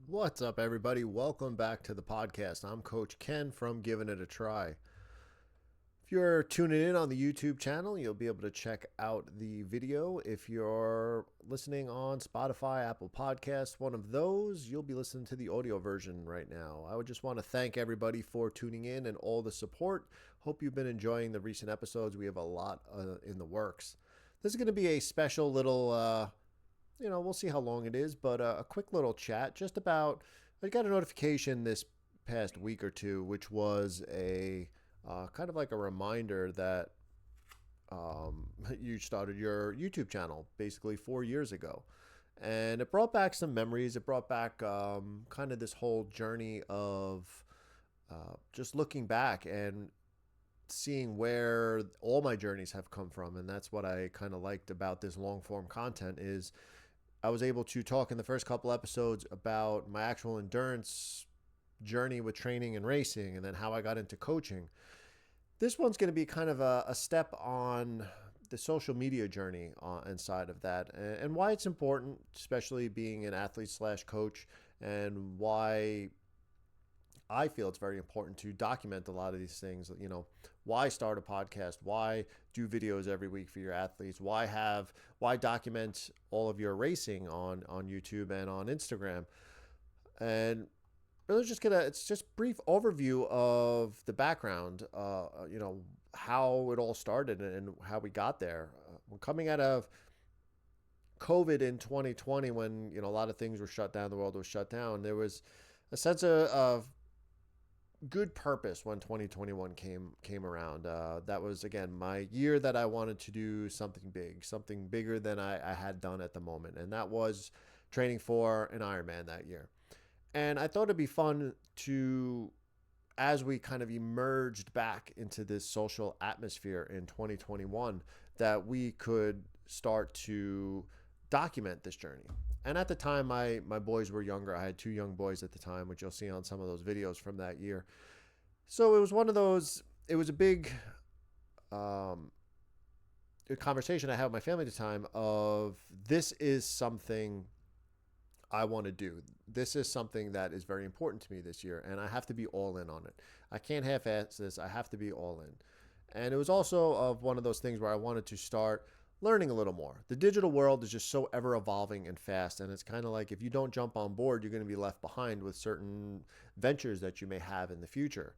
What's up, everybody? Welcome back to the podcast. I'm Coach Ken from Giving It a Try. If you're tuning in on the YouTube channel, you'll be able to check out the video. If you're listening on Spotify, Apple Podcasts, one of those, you'll be listening to the audio version right now. I would just want to thank everybody for tuning in and all the support. Hope you've been enjoying the recent episodes. We have a lot in the works. This is going to be a special little we'll see how long it is, but a quick little chat just about. I got a notification this past week or two, which was a kind of like a reminder that you started your YouTube channel basically 4 years ago. And it brought back some memories. It brought back kind of this whole journey of just looking back and seeing where all my journeys have come from. And that's what I kind of liked about this long form content is I was able to talk in the first couple episodes about my actual endurance journey with training and racing, and then how I got into coaching. This one's going to be kind of a step on the social media journey inside of that, and why it's important, especially being an athlete slash coach, and why I feel it's very important to document a lot of these things. Why start a podcast? Why do videos every week for your athletes? Why document all of your racing on YouTube and on Instagram? And really it's just brief overview of the background, how it all started and how we got there. We're coming out of COVID in 2020 when, a lot of things were shut down, the world was shut down. There was a sense of good purpose when 2021 came around. That was again my year that I wanted to do something big, something bigger than I had done at the moment, and that was training for an Ironman that year. And I thought it'd be fun to, as we kind of emerged back into this social atmosphere in 2021, that we could start to document this journey. And at the time, my boys were younger. I had two young boys at the time, which you'll see on some of those videos from that year. So it was one of those, it was a big conversation I had with my family at the time of, this is something I want to do. This is something that is very important to me this year, and I have to be all in on it. I can't half-ass this. I have to be all in. And it was also of one of those things where I wanted to start learning a little more. The digital world is just so ever evolving and fast, and it's kind of like if you don't jump on board, you're going to be left behind with certain ventures that you may have in the future.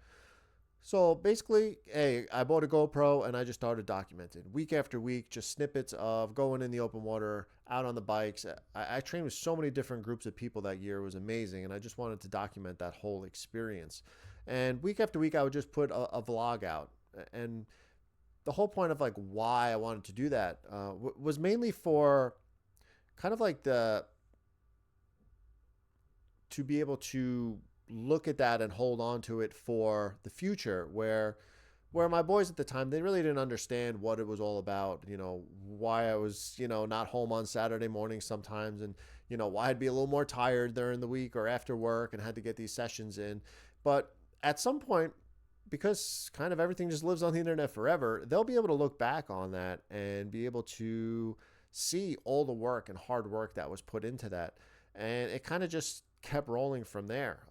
So basically, hey, I bought a GoPro and I just started documenting week after week, just snippets of going in the open water, out on the bikes. I trained with so many different groups of people that year. It was amazing, and I just wanted to document that whole experience. And week after week, I would just put a vlog out. And the whole point of like why I wanted to do that was mainly for kind of like to be able to look at that and hold on to it for the future, where my boys at the time, they really didn't understand what it was all about, why I was, not home on Saturday mornings sometimes, and why I'd be a little more tired during the week or after work and had to get these sessions in. But at some point, because kind of everything just lives on the internet forever, they'll be able to look back on that and be able to see all the work and hard work that was put into that. And it kind of just kept rolling from there.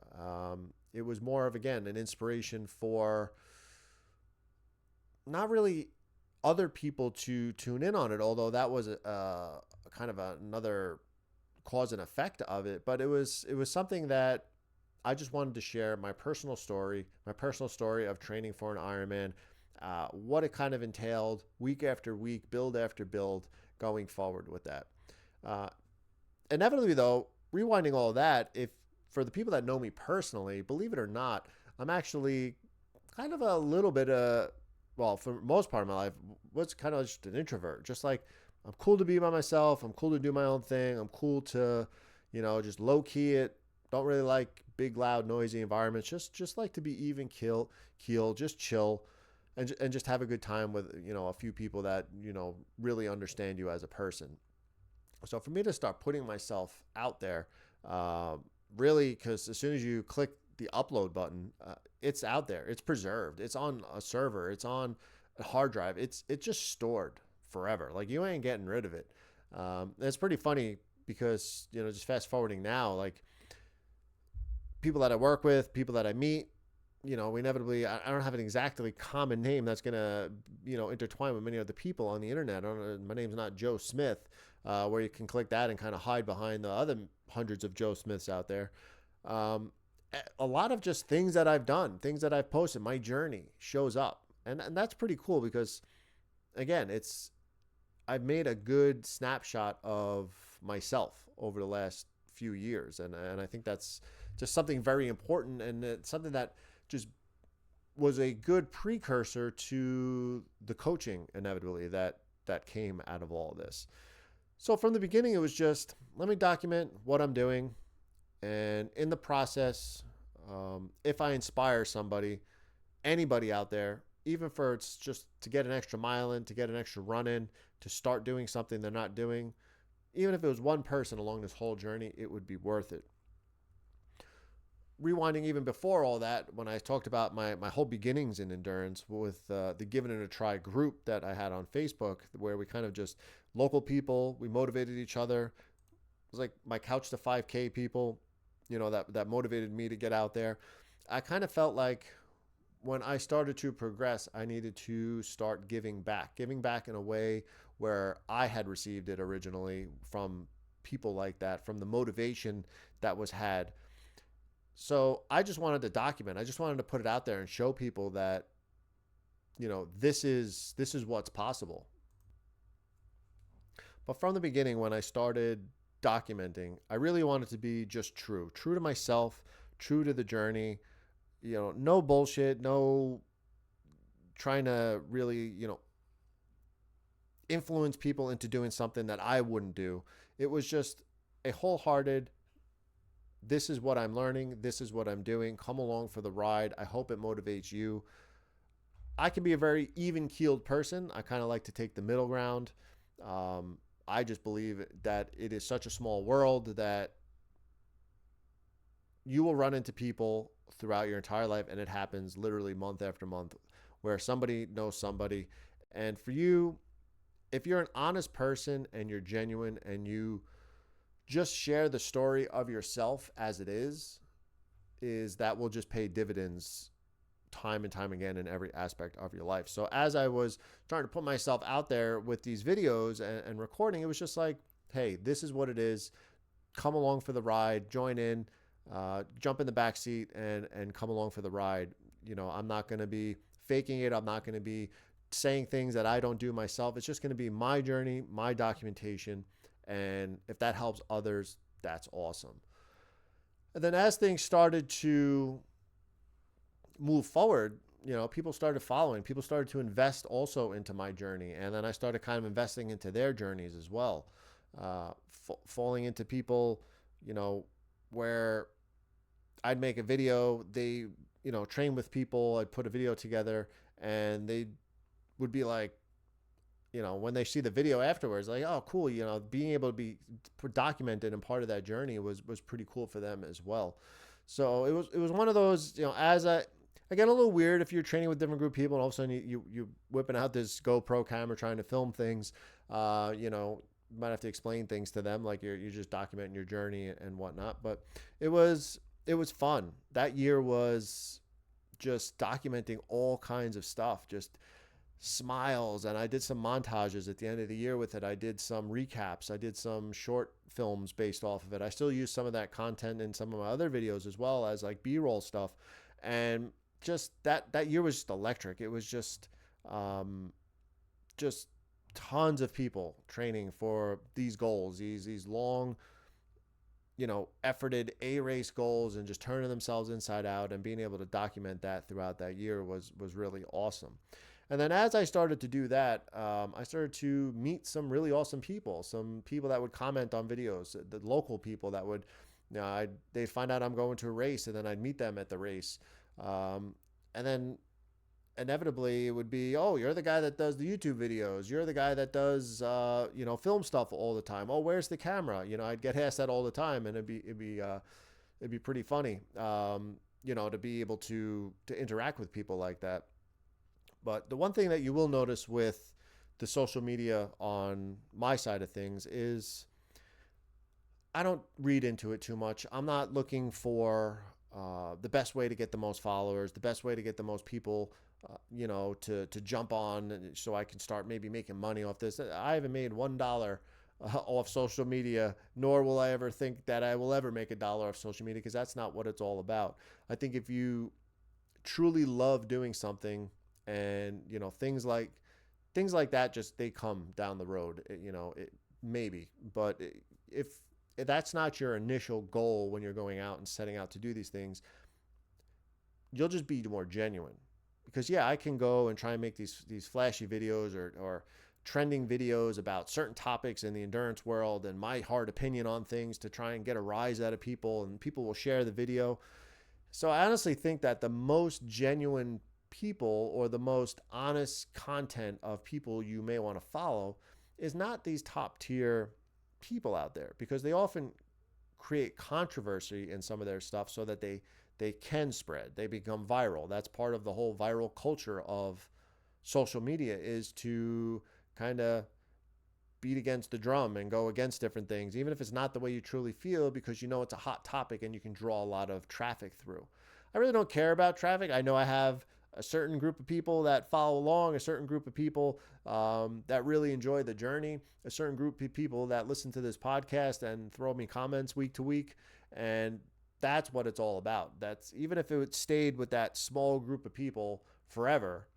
It was more of, again, an inspiration for not really other people to tune in on it, although that was a kind of another cause and effect of it. But it was something that I just wanted to share my personal story of training for an Ironman, what it kind of entailed week after week, build after build, going forward with that. Inevitably, though, rewinding all of that, if for the people that know me personally, believe it or not, I'm actually kind of a little bit for the most part of my life, was kind of just an introvert. Just like, I'm cool to be by myself. I'm cool to do my own thing. I'm cool to, just low key it. Don't really like big, loud, noisy environments. Just like to be even keel, just chill, and just have a good time with, a few people that, really understand you as a person. So for me to start putting myself out there, really, because as soon as you click the upload button, it's out there. It's preserved. It's on a server. It's on a hard drive. It's just stored forever. Like, you ain't getting rid of it. It's pretty funny because, just fast forwarding now, like, people that I work with, people that I meet, we inevitably, I don't have an exactly common name that's going to, intertwine with many other people on the internet. I don't know, my name's not Joe Smith, where you can click that and kind of hide behind the other hundreds of Joe Smiths out there. Um, a lot of just things that I've done, things that I've posted, my journey shows up. And that's pretty cool because, again, I've made a good snapshot of myself over the last few years. And I think that's just something very important, and it's something that just was a good precursor to the coaching inevitably that came out of all this. So from the beginning, it was just, let me document what I'm doing. And in the process, if I inspire somebody, anybody out there, even for it's just to get an extra mile in, to get an extra run in, to start doing something they're not doing, even if it was one person along this whole journey, it would be worth it. Rewinding even before all that, when I talked about my whole beginnings in endurance with the Giving It a Try group that I had on Facebook, where we kind of just local people, we motivated each other. It was like my Couch to 5K people, that motivated me to get out there. I kind of felt like when I started to progress, I needed to start giving back in a way where I had received it originally from people like that, from the motivation that was had. So I just wanted to document. I just wanted to put it out there and show people that, this is what's possible. But from the beginning, when I started documenting, I really wanted to be just true to myself, true to the journey. No bullshit, no trying to really, influence people into doing something that I wouldn't do. It was just a wholehearted, this is what I'm learning, this is what I'm doing. Come along for the ride. I hope it motivates you. I can be a very even-keeled person. I kind of like to take the middle ground. I just believe that it is such a small world that you will run into people throughout your entire life, and it happens literally month after month, where somebody knows somebody. And for you, if you're an honest person and you're genuine and you just share the story of yourself as it is that will just pay dividends time and time again in every aspect of your life. So as I was trying to put myself out there with these videos and recording, it was just like, hey, this is what it is. Come along for the ride, join in, jump in the back seat and come along for the ride. I'm not going to be faking it. I'm not going to be saying things that I don't do myself. It's just going to be my journey, my documentation. And if that helps others, that's awesome. And then as things started to move forward, people started following, people started to invest also into my journey. And then I started kind of investing into their journeys as well. Falling into people, where I'd make a video, they, train with people, I'd put a video together and they would be like, when they see the video afterwards, like, oh, cool, being able to be documented and part of that journey was pretty cool for them as well. So it was one of those, as I get a little weird if you're training with different group of people and all of a sudden you whipping out this GoPro camera trying to film things, you might have to explain things to them, like you're just documenting your journey and whatnot. But it was fun. That year was just documenting all kinds of stuff, just smiles. And I did some montages at the end of the year with it. I did some recaps. I did some short films based off of it. I still use some of that content in some of my other videos as well as like B-roll stuff. And just that year was just electric. It was just tons of people training for these goals, these long, efforted A-race goals, and just turning themselves inside out and being able to document that throughout that year was really awesome. And then as I started to do that, I started to meet some really awesome people, some people that would comment on videos, the local people that would, they'd find out I'm going to a race, and then I'd meet them at the race. And then inevitably it would be, oh, you're the guy that does the YouTube videos. You're the guy that does, film stuff all the time. Oh, where's the camera? I'd get asked that all the time, and it'd be pretty funny, to be able to interact with people like that. But the one thing that you will notice with the social media on my side of things is I don't read into it too much. I'm not looking for the best way to get the most followers, the best way to get the most people, to jump on so I can start maybe making money off this. I haven't made $1 off social media, nor will I ever think that I will ever make $1 off social media, because that's not what it's all about. I think if you truly love doing something, and things like that, just they come down the road, maybe. But if that's not your initial goal when you're going out and setting out to do these things, you'll just be more genuine. Because yeah, I can go and try and make these flashy videos, or trending videos about certain topics in the endurance world and my hard opinion on things to try and get a rise out of people, and people will share the video. So I honestly think that the most genuine people, or the most honest content of people you may want to follow, is not these top tier people out there, because they often create controversy in some of their stuff so that they can spread. They become viral. That's part of the whole viral culture of social media, is to kind of beat against the drum and go against different things, even if it's not the way you truly feel, because it's a hot topic and you can draw a lot of traffic through. I really don't care about traffic. I know I have a certain group of people that follow along, a certain group of people that really enjoy the journey, a certain group of people that listen to this podcast and throw me comments week to week. And that's what it's all about. That's, even if it stayed with that small group of people forever,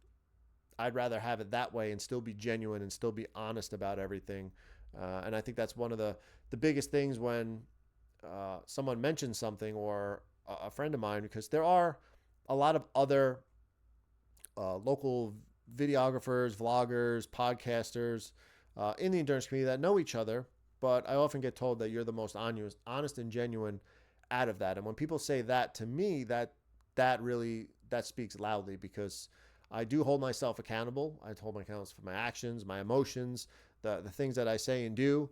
I'd rather have it that way and still be genuine and still be honest about everything. And I think that's one of the biggest things when someone mentions something, or a friend of mine, because there are a lot of other local videographers, vloggers, podcasters in the endurance community that know each other, but I often get told that you're the most honest and genuine out of that. And when people say that to me, that speaks loudly, because I do hold myself accountable. I hold my accountable for my actions, my emotions, the things that I say and do,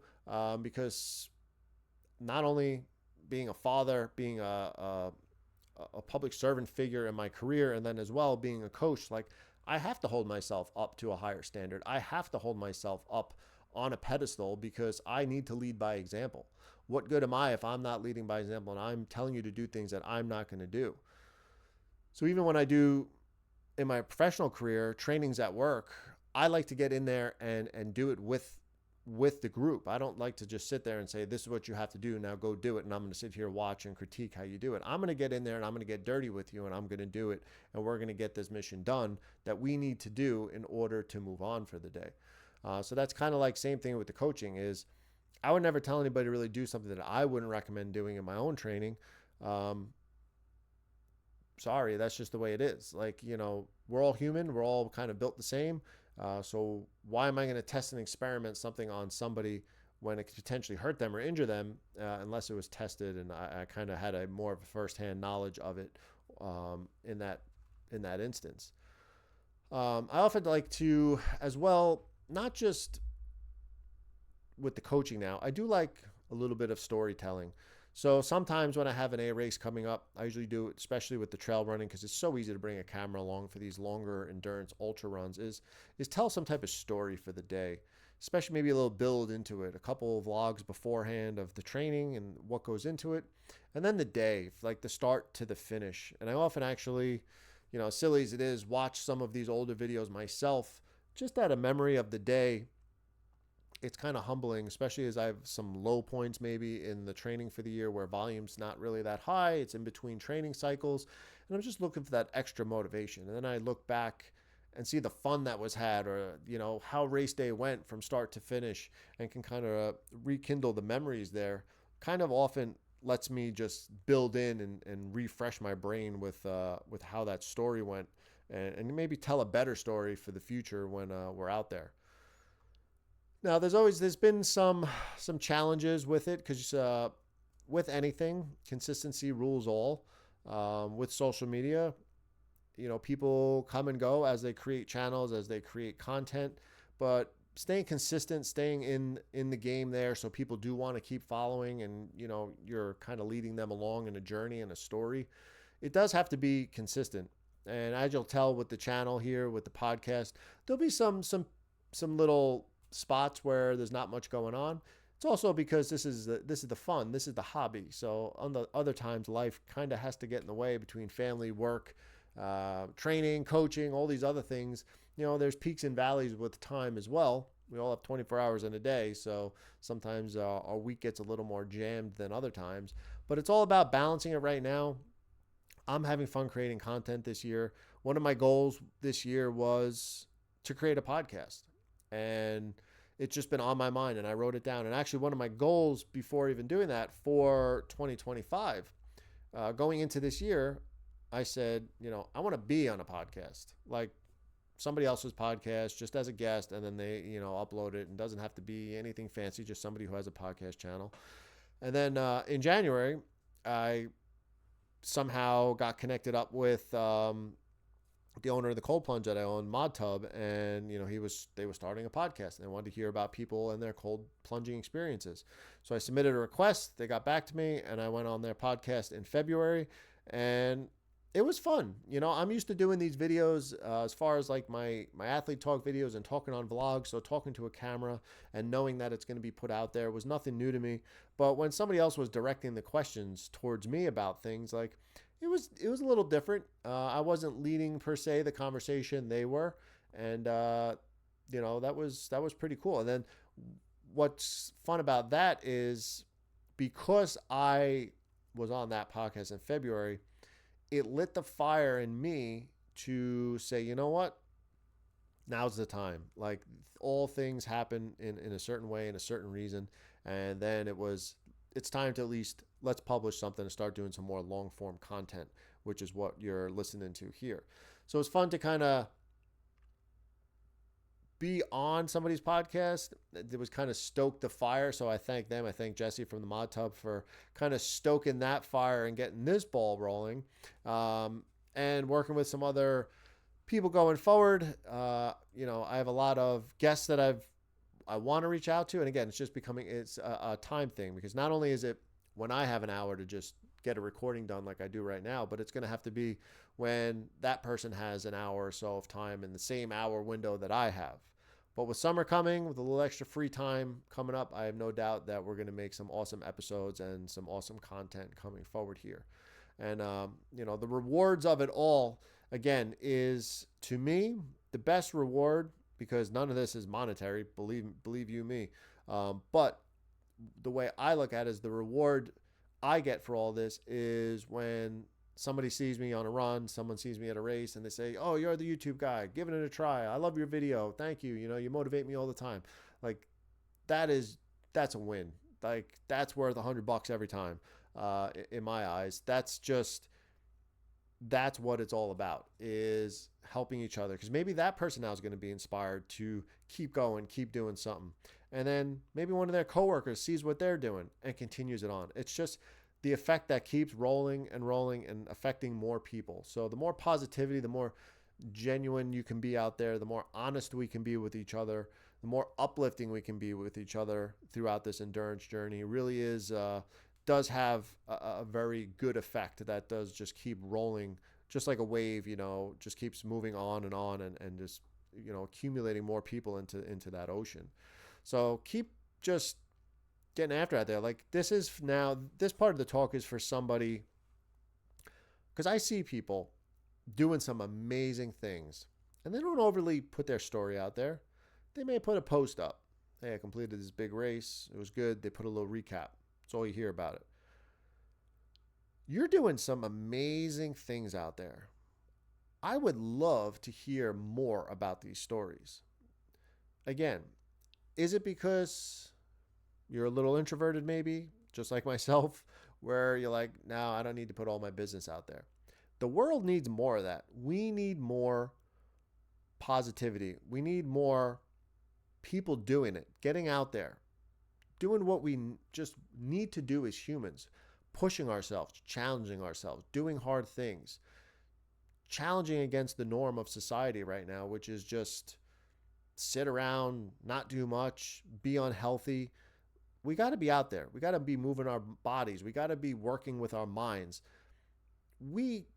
because not only being a father, being a public servant figure in my career, and then as well being a coach, like, I have to hold myself up to a higher standard. I have to hold myself up on a pedestal, because I need to lead by example. What good am I if I'm not leading by example and I'm telling you to do things that I'm not going to do? So even when I do, in my professional career, trainings at work, I like to get in there and do it with the group. I don't like to just sit there and say, this is what you have to do, now go do it, and I'm going to sit here, watch, and critique how you do it. I'm going to get in there and I'm going to get dirty with you, and I'm going to do it, and we're going to get this mission done that we need to do in order to move on for the day. So that's kind of like same thing with the coaching. Is I would never tell anybody to really do something that I wouldn't recommend doing in my own training. Sorry, that's just the way it is. Like, we're all human. We're all kind of built the same. So why am I going to test and experiment something on somebody when it could potentially hurt them or injure them, unless it was tested and I kind of had a more of a firsthand knowledge of it in that instance. I often like to, as well, not just with the coaching now, I do like a little bit of storytelling. So sometimes when I have an A race coming up, I usually do it, especially with the trail running, because it's so easy to bring a camera along for these longer endurance ultra runs, is tell some type of story for the day, especially maybe a little build into it, a couple of vlogs beforehand of the training and what goes into it, and then the day, like the start to the finish. And I often actually, silly as it is, watch some of these older videos myself, just out of memory of the day. It's kind of humbling, especially as I have some low points maybe in the training for the year where volume's not really that high. It's in between training cycles, and I'm just looking for that extra motivation. And then I look back and see the fun that was had, or how race day went from start to finish, and can kind of rekindle the memories there. Kind of often lets me just build in and refresh my brain with how that story went, and maybe tell a better story for the future when we're out there. Now, there's been some challenges with it, because with anything, consistency rules all. With social media, people come and go as they create channels, as they create content, but staying consistent, staying in the game there, so people do want to keep following, and you're kind of leading them along in a journey and a story. It does have to be consistent, and as you'll tell with the channel here, with the podcast, there'll be some little spots where there's not much going on. It's also because this is the fun, this is the hobby. So on the other times, life kind of has to get in the way between family, work, training, coaching, all these other things. There's peaks and valleys with time as well. We all have 24 hours in a day, so sometimes our week gets a little more jammed than other times. But it's all about balancing it right now. I'm having fun creating content this year. One of my goals this year was to create a podcast. And it's just been on my mind and I wrote it down. And actually, one of my goals before even doing that for 2025, going into this year, I said, I want to be on a podcast, like somebody else's podcast, just as a guest, and then they, upload it, and doesn't have to be anything fancy, just somebody who has a podcast channel. And then in January, I somehow got connected up with the owner of the cold plunge that I own, Mod Tub, and they were starting a podcast and they wanted to hear about people and their cold plunging experiences. So I submitted a request. They got back to me, and I went on their podcast in February, and it was fun. I'm used to doing these videos as far as like my athlete talk videos and talking on vlogs. So talking to a camera and knowing that it's going to be put out there was nothing new to me. But when somebody else was directing the questions towards me about things, like it was a little different. I wasn't leading per se the conversation; they were, and that was pretty cool. And then what's fun about that is because I was on that podcast in February, it lit the fire in me to say, you know what? Now's the time. Like all things happen in a certain way, in a certain reason. And then it's time to at least let's publish something and start doing some more long form content, which is what you're listening to here. So it's fun to kind of be on somebody's podcast. It was kind of stoked the fire. So I thank them. I thank Jesse from the Mod Tub for kind of stoking that fire and getting this ball rolling, and working with some other people going forward. I have a lot of guests that I want to reach out to. And again, it's a time thing, because not only is it when I have an hour to just get a recording done like I do right now, but it's going to have to be when that person has an hour or so of time in the same hour window that I have. But with summer coming, with a little extra free time coming up, I have no doubt that we're going to make some awesome episodes and some awesome content coming forward here. And, the rewards of it all, again, is to me the best reward, because none of this is monetary, believe you me. But the way I look at it is the reward I get for all this is when somebody sees me on a run, someone sees me at a race, and they say, "Oh, you're the YouTube guy. Give it a try. I love your video. Thank you. You motivate me all the time." Like that's a win. Like that's worth $100 every time. In my eyes, that's what it's all about, is helping each other. Because maybe that person now is going to be inspired to keep going, keep doing something. And then maybe one of their coworkers sees what they're doing and continues it on. It's just the effect that keeps rolling and rolling and affecting more people. So the more positivity, the more genuine you can be out there, the more honest we can be with each other, the more uplifting we can be with each other throughout this endurance journey. It really does have a very good effect that does just keep rolling, just like a wave, just keeps moving on and just, accumulating more people into that ocean. So keep just getting after it there. Like this part of the talk is for somebody, because I see people doing some amazing things and they don't overly put their story out there. They may put a post up. Hey, I completed this big race. It was good. They put a little recap. That's all you hear about it. You're doing some amazing things out there. I would love to hear more about these stories. Again, is it because you're a little introverted, maybe, just like myself, where you're like, no, I don't need to put all my business out there? The world needs more of that. We need more positivity. We need more people doing it, getting out there, doing what we just need to do as humans, pushing ourselves, challenging ourselves, doing hard things, challenging against the norm of society right now, which is just sit around, not do much, be unhealthy. We got to be out there. We got to be moving our bodies. We got to be working with our minds. We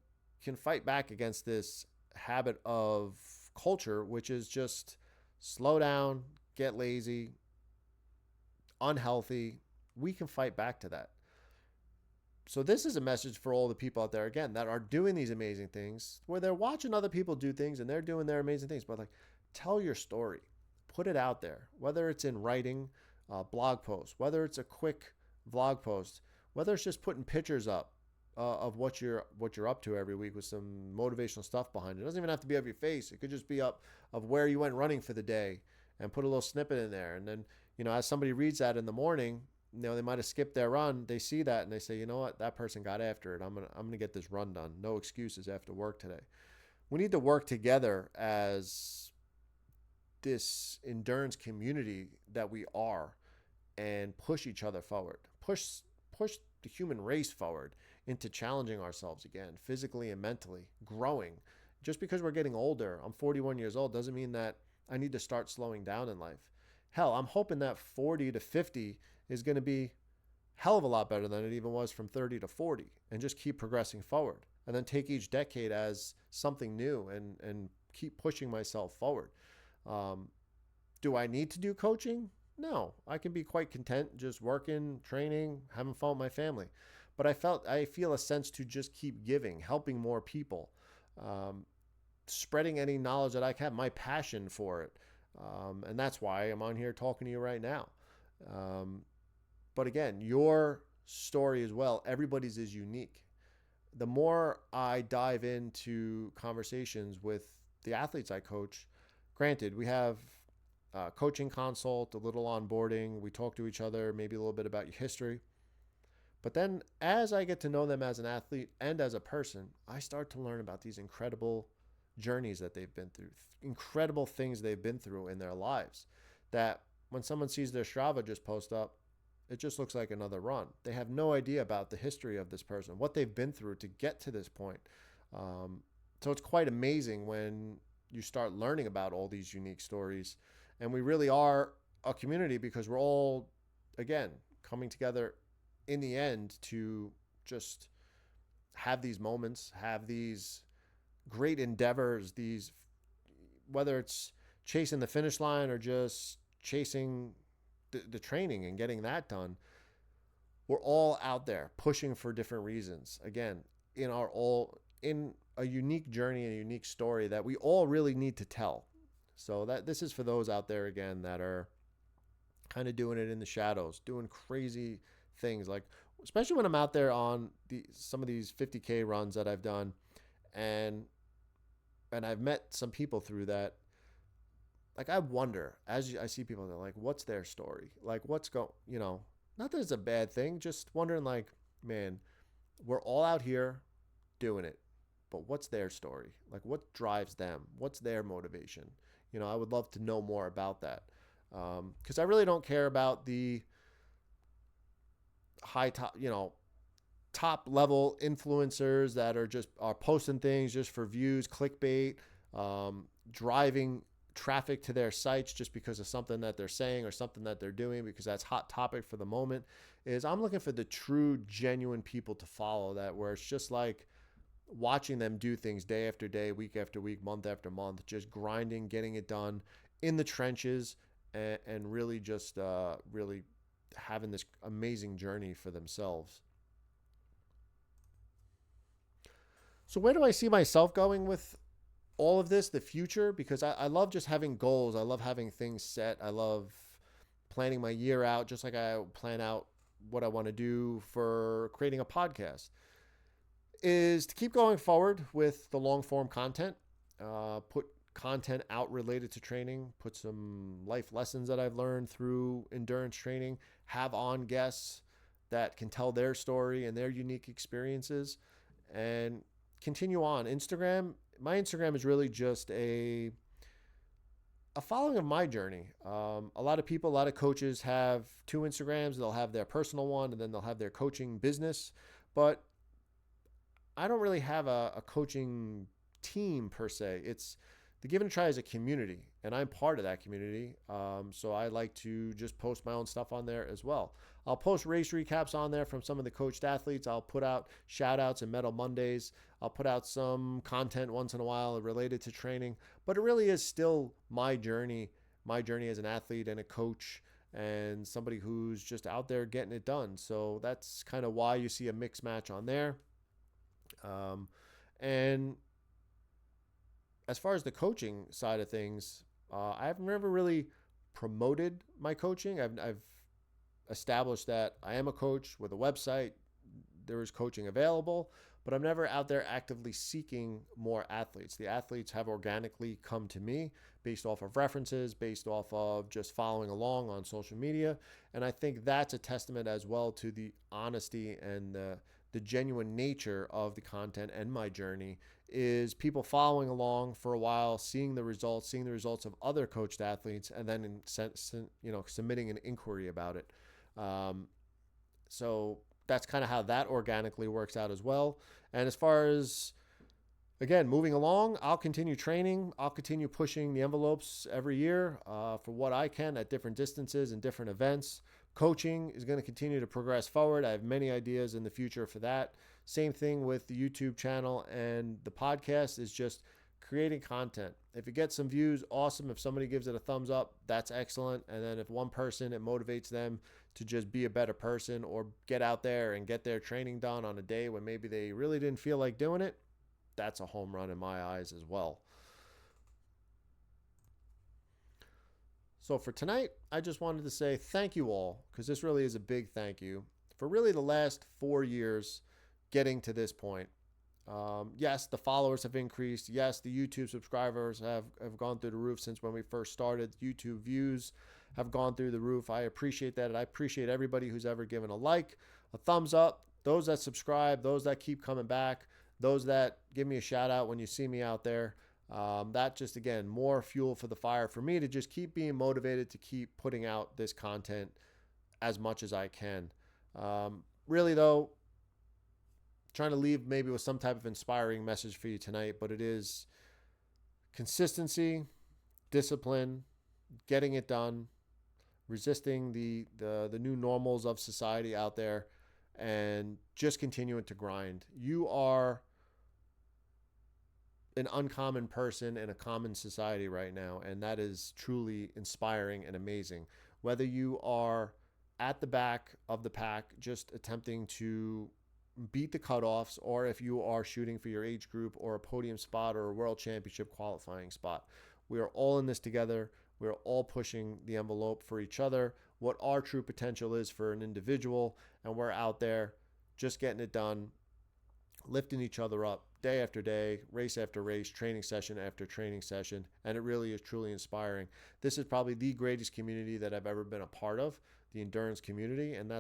can fight back against this habit of culture, which is just slow down, get lazy, unhealthy, we can fight back to that. So this is a message for all the people out there, again, that are doing these amazing things, where they're watching other people do things and they're doing their amazing things. But like, tell your story, put it out there, whether it's in writing, blog posts, whether it's a quick vlog post, whether it's just putting pictures up of what you're up to every week with some motivational stuff behind it. It doesn't even have to be of your face. It could just be up of where you went running for the day and put a little snippet in there. And then, as somebody reads that in the morning, they might have skipped their run. They see that and they say, you know what, that person got after it. I'm gonna get this run done. No excuses after work today. We need to work together as this endurance community that we are, and push each other forward. Push the human race forward into challenging ourselves again, physically and mentally, growing. Just because we're getting older, I'm 41 years old, doesn't mean that I need to start slowing down in life. Hell, I'm hoping that 40 to 50 is going to be hell of a lot better than it even was from 30 to 40, and just keep progressing forward, and then take each decade as something new and keep pushing myself forward. Do I need to do coaching? No, I can be quite content just working, training, having fun with my family. But I feel a sense to just keep giving, helping more people, spreading any knowledge that I can, my passion for it. And that's why I'm on here talking to you right now. But again, your story as well, everybody's is unique. The more I dive into conversations with the athletes I coach, granted, we have coaching consult, a little onboarding. We talk to each other, maybe a little bit about your history. But then as I get to know them as an athlete and as a person, I start to learn about these incredible journeys that they've been through, incredible things they've been through in their lives, that when someone sees their Strava just post up, it just looks like another run. They have no idea about the history of this person, what they've been through to get to this point. So it's quite amazing when you start learning about all these unique stories. And we really are a community, because we're all, again, coming together in the end to just have these moments, have these great endeavors, whether it's chasing the finish line or just chasing the training and getting that done. We're all out there pushing for different reasons. Again, in a unique journey and a unique story that we all really need to tell. So that this is for those out there, again, that are kind of doing it in the shadows, doing crazy things, like especially when I'm out there on some of these 50K runs that I've done, and I've met some people through that. Like, I wonder, as I see people, they're like, what's their story? Like, what's not that it's a bad thing, just wondering, like, man, we're all out here doing it, but what's their story? Like, what drives them? What's their motivation? I would love to know more about that. Because I really don't care about the top level influencers that are posting things just for views, clickbait, driving traffic to their sites just because of something that they're saying or something that they're doing, because that's hot topic for the moment. I'm looking for the true, genuine people to follow, that where it's just like watching them do things day after day, week after week, month after month, just grinding, getting it done in the trenches, and really just really having this amazing journey for themselves. So where do I see myself going with all of this, the future? Because I love just having goals. I love having things set. I love planning my year out, just like I plan out what I want to do for creating a podcast, is to keep going forward with the long form content, put content out related to training, put some life lessons that I've learned through endurance training, have on guests that can tell their story and their unique experiences, and continue on. My Instagram is really just a following of my journey. A lot of coaches have two Instagrams. They'll have their personal one, and then they'll have their coaching business. But I don't really have a coaching team per se. It's the Give and Try as a community, and I'm part of that community. So I like to just post my own stuff on there as well. I'll post race recaps on there from some of the coached athletes. I'll put out shout outs and Medal Mondays. I'll put out some content once in a while related to training, but it really is still my journey as an athlete and a coach, and somebody who's just out there getting it done. So that's kind of why you see a mixed match on there. And as far as the coaching side of things, I've never really promoted my coaching. I've established that I am a coach with a website. There is coaching available, but I'm never out there actively seeking more athletes. The athletes have organically come to me based off of references, based off of just following along on social media. And I think that's a testament as well to the honesty and the genuine nature of the content and my journey is people following along for a while, seeing the results of other coached athletes, and then submitting an inquiry about it. So that's kind of how that organically works out as well. And as far as, again, moving along, I'll continue training. I'll continue pushing the envelopes every year for what I can at different distances and different events. Coaching is going to continue to progress forward. I have many ideas in the future for that. Same thing with the YouTube channel, and the podcast is just creating content. If it gets some views, awesome. If somebody gives it a thumbs up, that's excellent. And then if one person, it motivates them to just be a better person or get out there and get their training done on a day when maybe they really didn't feel like doing it, that's a home run in my eyes as well. So for tonight, I just wanted to say thank you all, because this really is a big thank you for really the last 4 years getting to this point. Yes, the followers have increased. Yes, the YouTube subscribers have gone through the roof since when we first started. YouTube views have gone through the roof. I appreciate that. And I appreciate everybody who's ever given a like, a thumbs up, those that subscribe, those that keep coming back, those that give me a shout out when you see me out there. That just, again, more fuel for the fire for me to just keep being motivated to keep putting out this content as much as I can. Really, though, trying to leave maybe with some type of inspiring message for you tonight, but it is consistency, discipline, getting it done, resisting the new normals of society out there, and just continuing to grind. You are an uncommon person in a common society right now, and that is truly inspiring and amazing. Whether you are at the back of the pack just attempting to beat the cutoffs, or if you are shooting for your age group or a podium spot or a world championship qualifying spot, we are all in this together. We're all pushing the envelope for each other, what our true potential is for an individual, and we're out there just getting it done, lifting each other up day after day, race after race, training session after training session, and it really is truly inspiring. This is probably the greatest community that I've ever been a part of, the endurance community, and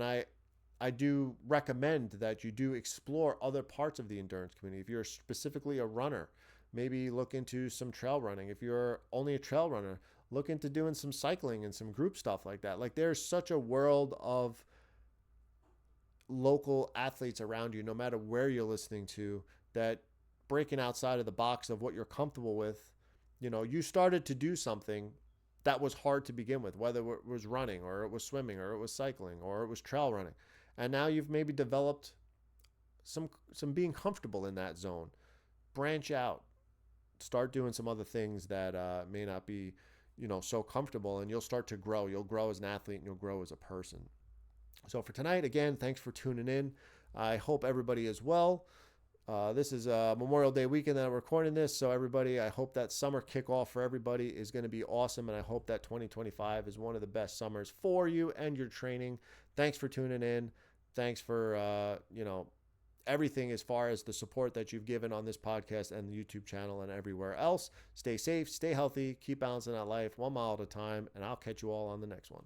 I do recommend that you do explore other parts of the endurance community. If you're specifically a runner, maybe look into some trail running. If you're only a trail runner, look into doing some cycling and some group stuff like that. Like, there's such a world of local athletes around you, no matter where you're listening to, that breaking outside of the box of what you're comfortable with. You started to do something that was hard to begin with, whether it was running or it was swimming or it was cycling or it was trail running. And now you've maybe developed some being comfortable in that zone. Branch out, start doing some other things that may not be, so comfortable, and you'll start to grow. You'll grow as an athlete and you'll grow as a person. So for tonight, again, thanks for tuning in. I hope everybody is well. This is Memorial Day weekend that I'm recording this. So everybody, I hope that summer kickoff for everybody is going to be awesome. And I hope that 2025 is one of the best summers for you and your training. Thanks for tuning in. Thanks for, everything as far as the support that you've given on this podcast and the YouTube channel and everywhere else. Stay safe, stay healthy, keep balancing that life 1 mile at a time. And I'll catch you all on the next one.